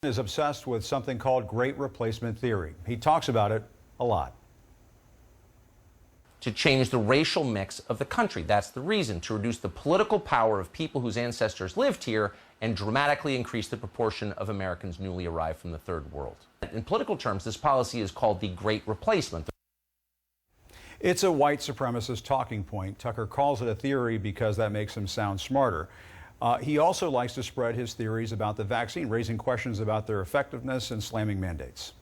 Is obsessed with something called great replacement theory. He talks about it a lot. To change the racial mix of the country. That's the reason, to reduce the political power of people whose ancestors lived here and dramatically increase the proportion of Americans newly arrived from the third world. In political terms, this policy is called the Great Replacement. It's a white supremacist talking point. Tucker calls it a theory because that makes him sound smarter. He also likes to spread his theories about the vaccine, raising questions about their effectiveness and slamming mandates.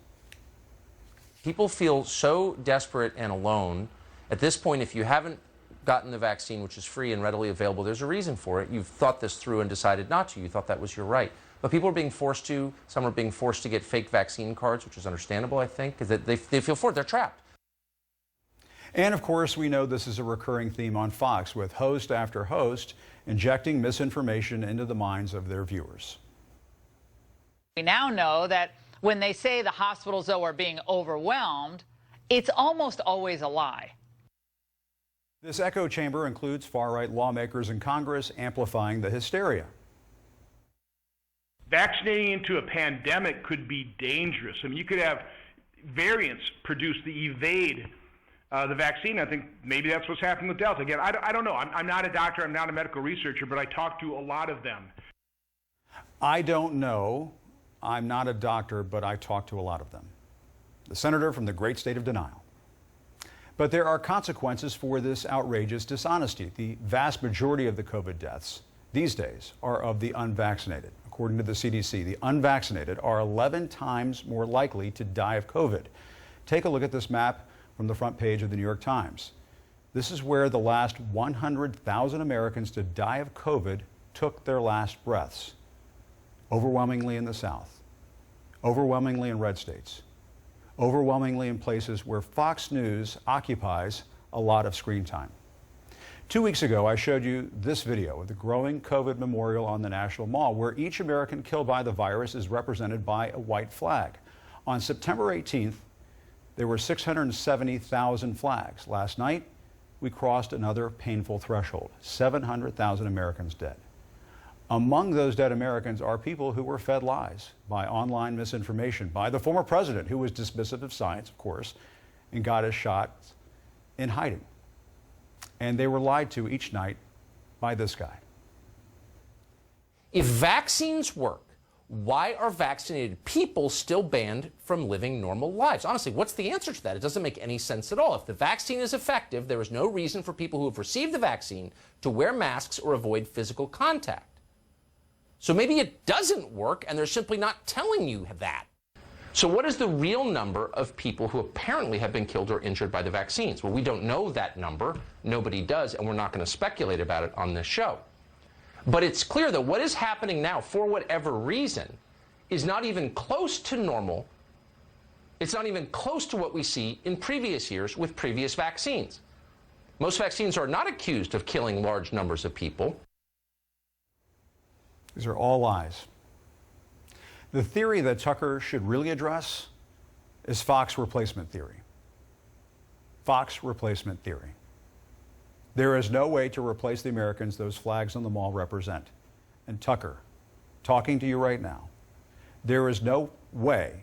People feel so desperate and alone. At this point, if you haven't gotten the vaccine, which is free and readily available, there's a reason for it. You've thought this through and decided not to. You thought that was your right. But people are being forced to. Some are being forced to get fake vaccine cards, which is understandable, I think, because they feel forced. They're trapped. And of course, we know this is a recurring theme on Fox, with host after host injecting misinformation into the minds of their viewers. We now know that when they say the hospitals, though, are being overwhelmed, it's almost always a lie. This echo chamber includes far-right lawmakers in Congress amplifying the hysteria. Vaccinating into a pandemic could be dangerous. I mean, you could have variants produced that evade the vaccine. I think maybe that's what's happening with Delta. Again, I don't know. I'm not a doctor. I'm not a medical researcher, but I talk to a lot of them. I don't know. I'm not a doctor, but I talk to a lot of them. The senator from the great state of denial. But there are consequences for this outrageous dishonesty. The vast majority of the COVID deaths these days are of the unvaccinated. According to the CDC, the unvaccinated are 11 times more likely to die of COVID. Take a look at this map from the front page of the New York Times. This is where the last 100,000 Americans to die of COVID took their last breaths. Overwhelmingly in the South, overwhelmingly in red states, overwhelmingly in places where Fox News occupies a lot of screen time. 2 weeks ago, I showed you this video of the growing COVID memorial on the National Mall, where each American killed by the virus is represented by a white flag. On September 18th, there were 670,000 flags. Last night, we crossed another painful threshold, 700,000 Americans dead. Among those dead Americans are people who were fed lies by online misinformation, by the former president, who was dismissive of science, of course, and got his shot in hiding. And they were lied to each night by this guy. If vaccines work, why are vaccinated people still banned from living normal lives? Honestly, what's the answer to that? It doesn't make any sense at all. If the vaccine is effective, there is no reason for people who have received the vaccine to wear masks or avoid physical contact. So maybe it doesn't work and they're simply not telling you that. So what is the real number of people who apparently have been killed or injured by the vaccines? Well, we don't know that number. Nobody does, and we're not going to speculate about it on this show. But it's clear that what is happening now, for whatever reason, is not even close to normal. It's not even close to what we see in previous years with previous vaccines. Most vaccines are not accused of killing large numbers of people. These are all lies. The theory that Tucker should really address is Fox replacement theory. Fox replacement theory. There is no way to replace the Americans those flags on the mall represent. And Tucker, talking to you right now, there is no way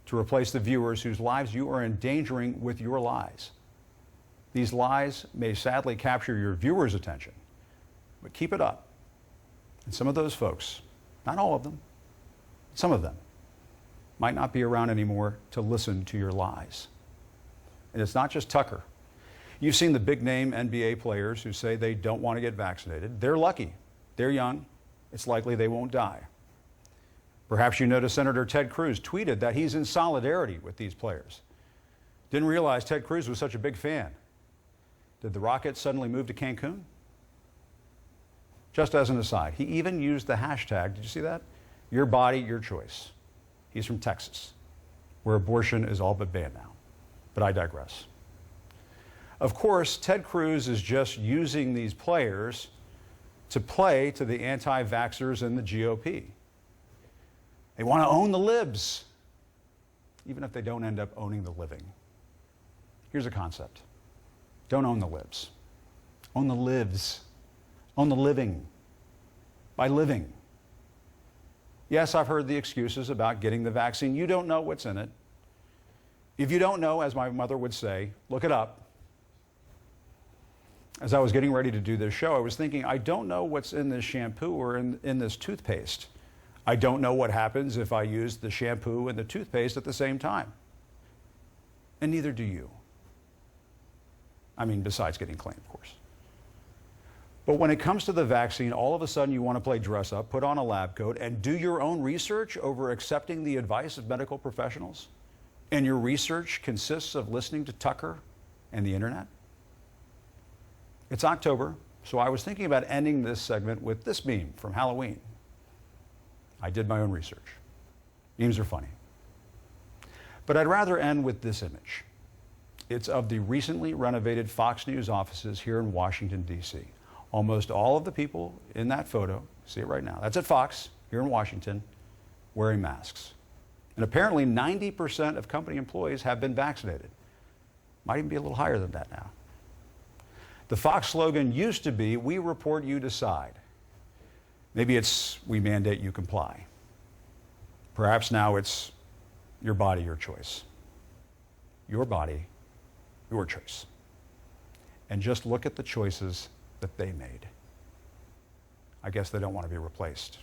to replace the viewers whose lives you are endangering with your lies. These lies may sadly capture your viewers' attention, but keep it up. And some of those folks, not all of them, some of them, might not be around anymore to listen to your lies. And it's not just Tucker. You've seen the big-name NBA players who say they don't want to get vaccinated. They're lucky. They're young. It's likely they won't die. Perhaps you noticed Senator Ted Cruz tweeted that he's in solidarity with these players. Didn't realize Ted Cruz was such a big fan. Did the Rockets suddenly move to Cancun? Just as an aside, he even used the hashtag, did you see that? Your body, your choice. He's from Texas, where abortion is all but banned now. But I digress. Of course, Ted Cruz is just using these players to play to the anti-vaxxers in the GOP. They want to own the libs, even if they don't end up owning the living. Here's a concept. Don't own the libs. Own the lives. Own the living. By living. Yes, I've heard the excuses about getting the vaccine. You don't know what's in it. If you don't know, as my mother would say, look it up. As I was getting ready to do this show, I was thinking, I don't know what's in this shampoo or in this toothpaste. I don't know what happens if I use the shampoo and the toothpaste at the same time. And neither do you. I mean, besides getting clean, of course. But when it comes to the vaccine, all of a sudden you want to play dress up, put on a lab coat, and do your own research over accepting the advice of medical professionals? And your research consists of listening to Tucker and the internet? It's October, so I was thinking about ending this segment with this meme from Halloween. I did my own research. Memes are funny. But I'd rather end with this image. It's of the recently renovated Fox News offices here in Washington, D.C. Almost all of the people in that photo, see it right now, that's at Fox here in Washington, wearing masks. And apparently 90% of company employees have been vaccinated. Might even be a little higher than that now. The Fox slogan used to be, "We report, you decide." Maybe it's, "We mandate, you comply." Perhaps now it's, "Your body, your choice." Your body, your choice. And just look at the choices that they made. I guess they don't want to be replaced.